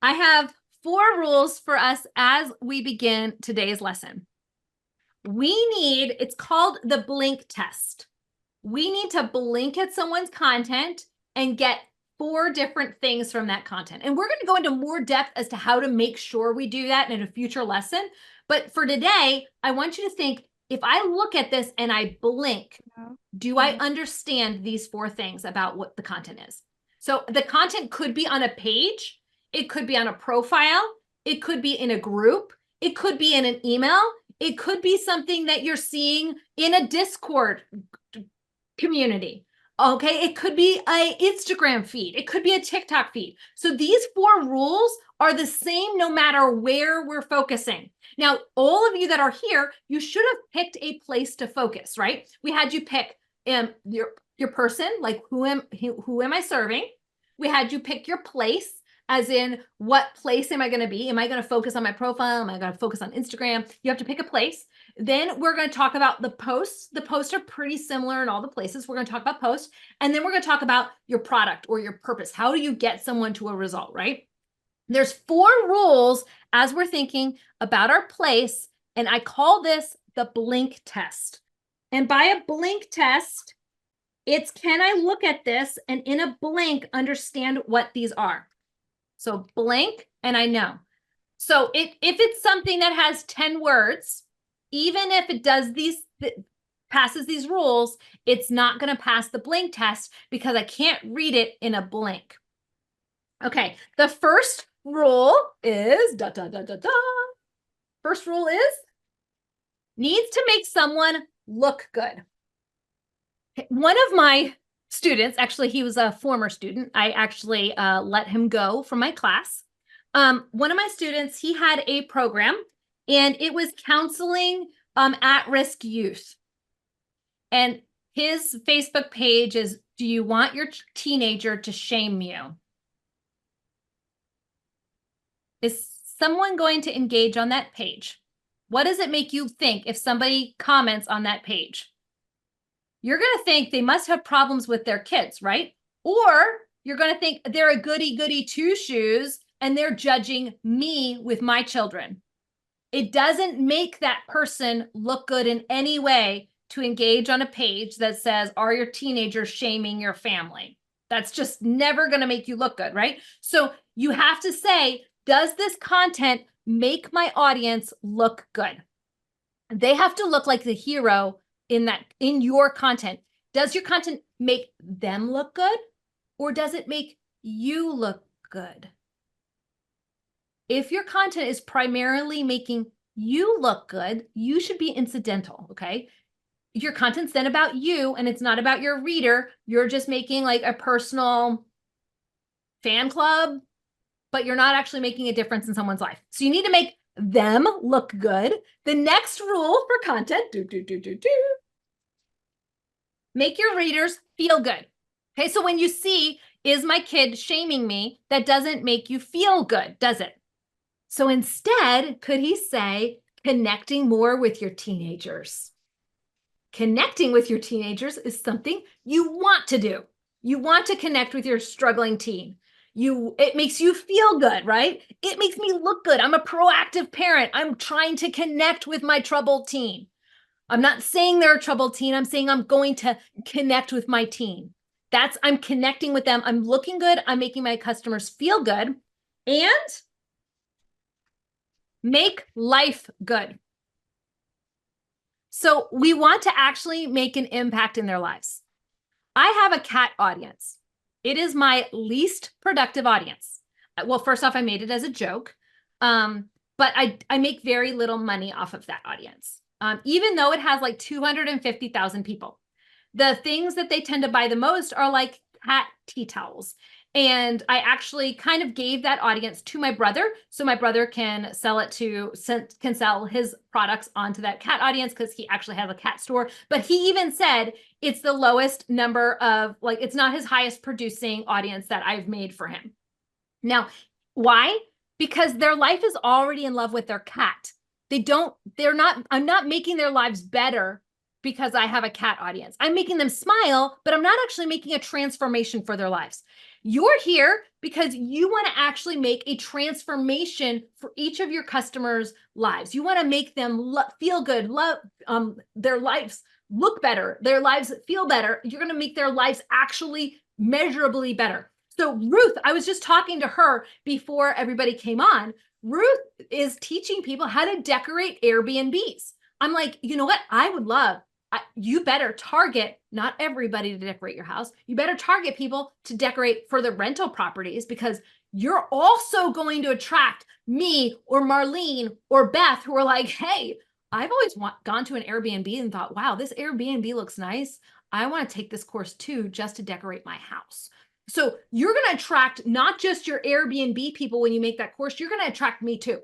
I have 4 rules for us as we begin today's lesson. It's called the blink test. We need to blink at someone's content and get 4 different things from that content. And we're going to go into more depth as to how to make sure we do that in a future lesson. But for today, I want you to think, if I look at this and I blink, do I understand these 4 things about what the content is? So the content could be on a page, it could be on a profile, it could be in a group, it could be in an email, it could be something that you're seeing in a Discord community. Okay, it could be an Instagram feed, it could be a TikTok feed. So these 4 rules are the same no matter where we're focusing. Now, all of you that are here, you should have picked a place to focus, right? We had you pick your person, like who am I serving? We had you pick your place, as in what place am I going to be? Am I going to focus on my profile? Am I going to focus on Instagram? You have to pick a place. Then we're going to talk about the posts. The posts are pretty similar in all the places. We're going to talk about posts. And then we're going to talk about your product or your purpose. How do you get someone to a result, right? There's 4 rules as we're thinking about our place. And I call this the blink test. And by a blink test, it's, can I look at this and in a blink understand what these are? So blink and I know. So if it's something that has 10 words, even if it does passes these rules, it's not going to pass the blink test because I can't read it in a blink. Okay, the first rule is First rule is needs to make someone look good. One of my students, actually, he was a former student. I actually let him go from my class. One of my students, he had a program and it was counseling at-risk youth. And his Facebook page is, do you want your teenager to shame you? Is someone going to engage on that page? What does it make you think if somebody comments on that page? You're going to think they must have problems with their kids, right? Or you're going to think they're a goody-goody two-shoes and they're judging me with my children. It doesn't make that person look good in any way to engage on a page that says, are your teenagers shaming your family? That's just never going to make you look good, right? So you have to say, does this content make my audience look good? They have to look like the hero in your content. Does your content make them look good, or does it make you look good? If your content is primarily making you look good, you should be incidental, okay? If your content's then about you and it's not about your reader, you're just making like a personal fan club, but you're not actually making a difference in someone's life. So you need to make them look good. The next rule for content, make your readers feel good. Okay, so when you see, is my kid shaming me? That doesn't make you feel good, does it? So instead, could he say, connecting more with your teenagers? Connecting with your teenagers is something you want to do. You want to connect with your struggling teen. It makes you feel good, right? It makes me look good. I'm a proactive parent. I'm trying to connect with my troubled teen. I'm not saying they're a troubled teen. I'm saying I'm going to connect with my teen. I'm connecting with them. I'm looking good. I'm making my customers feel good and make life good. So we want to actually make an impact in their lives. I have a cat audience. It is my least productive audience. Well, first off, I made it as a joke, but I make very little money off of that audience, even though it has like 250,000 people. The things that they tend to buy the most are like cat tea towels. And I actually kind of gave that audience to my brother, so my brother can sell his products onto that cat audience because he actually has a cat store. But he even said it's the lowest number of, like, it's not his highest producing audience that I've made for him. Now, why? Because their life is already in love with their cat. I'm not making their lives better because I have a cat audience. I'm making them smile, but I'm not actually making a transformation for their lives. You're here because you want to actually make a transformation for each of your customers' lives. You want to make them feel good, love their lives look better, their lives feel better. You're going to make their lives actually measurably better. So Ruth, I was just talking to her before everybody came on. Ruth is teaching people how to decorate Airbnbs. I'm like, you know what? I would love, you better target not everybody to decorate your house. You better target people to decorate for the rental properties, because you're also going to attract me or Marlene or Beth, who are like, hey, I've always gone to an Airbnb and thought, wow, this Airbnb looks nice. I want to take this course too, just to decorate my house. So you're going to attract not just your Airbnb people when you make that course, you're going to attract me too.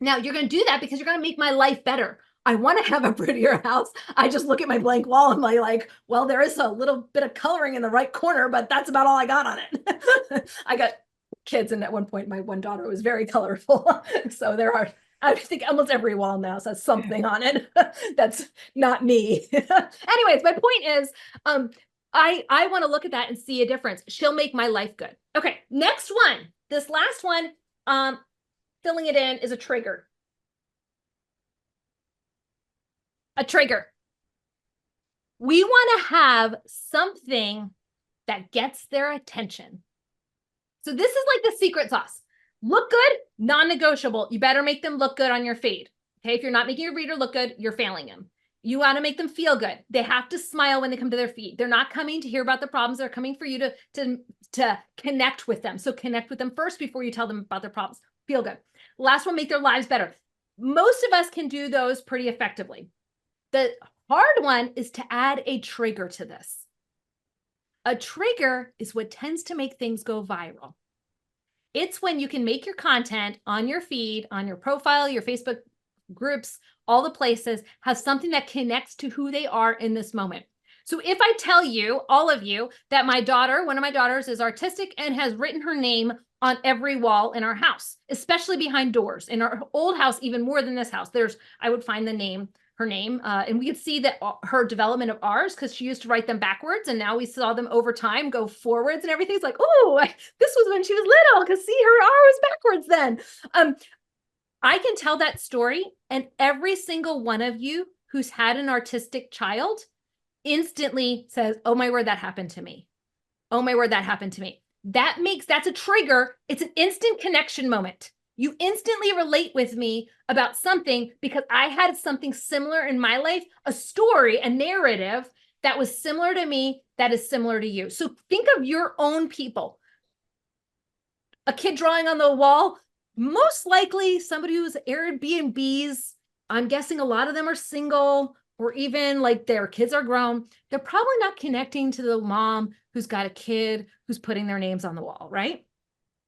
Now you're going to do that because you're going to make my life better. I want to have a prettier house. I just look at my blank wall and I'm like, well, there is a little bit of coloring in the right corner, but that's about all I got on it. I got kids, and at one point my one daughter was very colorful. So there are, I think almost every wall now says something on it. That's not me. Anyways, my point is, I want to look at that and see a difference. She'll make my life good. Okay, next one. This last one, filling it in, is a trigger. A trigger. We want to have something that gets their attention. So this is like the secret sauce. Look good, non-negotiable. You better make them look good on your feed. Okay, if you're not making your reader look good, you're failing them. You want to make them feel good. They have to smile when they come to their feed. They're not coming to hear about the problems. They're coming for you to connect with them. So connect with them first before you tell them about their problems. Feel good. Last one, make their lives better. Most of us can do those pretty effectively. The hard one is to add a trigger to this. A trigger is what tends to make things go viral. It's when you can make your content on your feed, on your profile, your Facebook groups, all the places, have something that connects to who they are in this moment. So if I tell you, all of you, that my daughter, one of my daughters, is artistic and has written her name on every wall in our house, especially behind doors. In our old house, even more than this house, I would find her name, and we could see that her development of R's, because she used to write them backwards, and now we saw them over time go forwards and everything's like, oh, this was when she was little, because see, her R was backwards then. I can tell that story, and every single one of you who's had an artistic child instantly says, oh my word, that happened to me. Oh my word, that happened to me. That's a trigger. It's an instant connection moment. You instantly relate with me about something because I had something similar in my life, a story, a narrative that was similar to me, that is similar to you. So think of your own people. A kid drawing on the wall, most likely somebody who's Airbnbs. I'm guessing a lot of them are single, or even like their kids are grown. They're probably not connecting to the mom who's got a kid who's putting their names on the wall, right?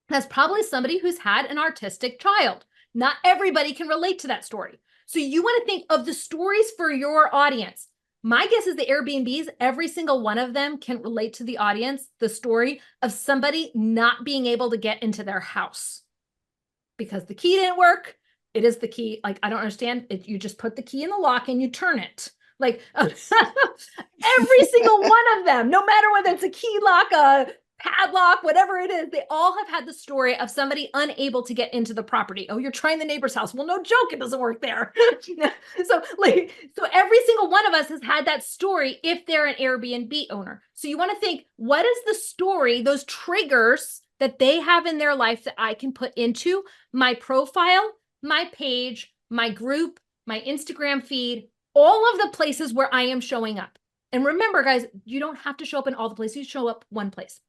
That's probably somebody who's had an artistic child. Not everybody can relate to that story. So you want to think of the stories for your audience. My guess is the Airbnbs, every single one of them can relate to the audience, the story of somebody not being able to get into their house because the key didn't work. It is the key. Like, I don't understand it. You just put the key in the lock and you turn it. Like every single one of them, no matter whether it's a key lock, a padlock, whatever it is, they all have had the story of somebody unable to get into the property. Oh, you're trying the neighbor's house. Well, no joke, it doesn't work there. So every single one of us has had that story if they're an Airbnb owner. So you want to think, what is the story, those triggers that they have in their life that I can put into my profile, my page, my group, my Instagram feed, all of the places where I am showing up. And remember, guys, you don't have to show up in all the places. You show up one place.